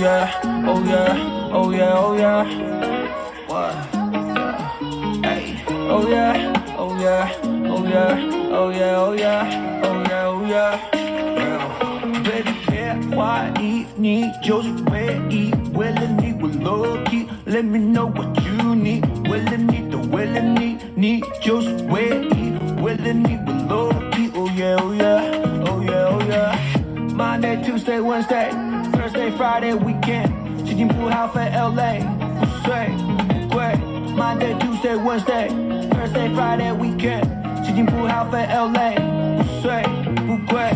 yeah, oh yeah, oh yeah, oh yeah. What? Hey, oh yeah, oh yeah, oh yeah, oh yeah, oh yeah, oh yeah, oh yeah. Baby,别怀疑，你就是唯一。为了你，我 low key。Let me know what you need。为了你，都为了你，你就是唯一。为了你，我 low key。Oh yeah, oh yeah, oh yeah, oh yeah。Monday, Tuesday, Wednesday, Thursday, Friday, weekend。心情不好飞 LA，不睡不跪。Monday, Tuesday, Wednesday, Thursday, Friday, weekend。心情不好飞 LA，不睡不跪。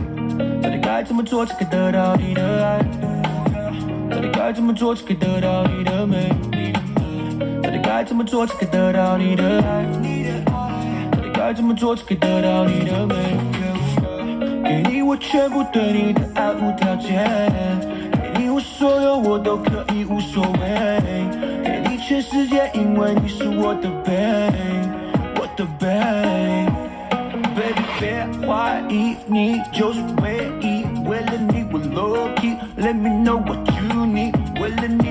到底该怎么做才可以得到你的爱？到底该怎么做才可以得到你的美？到底该怎么做才可以得到你的爱？到底该怎么做才可以得到你的美？给你我全部，对你的爱无条件，给你我所有，我都可以无所谓，给你全世界，因为你是我的 babe， 我的 babe。Baby， 别怀疑，你就是唯一。为了你，我 low key。Let me know what you need。为了你，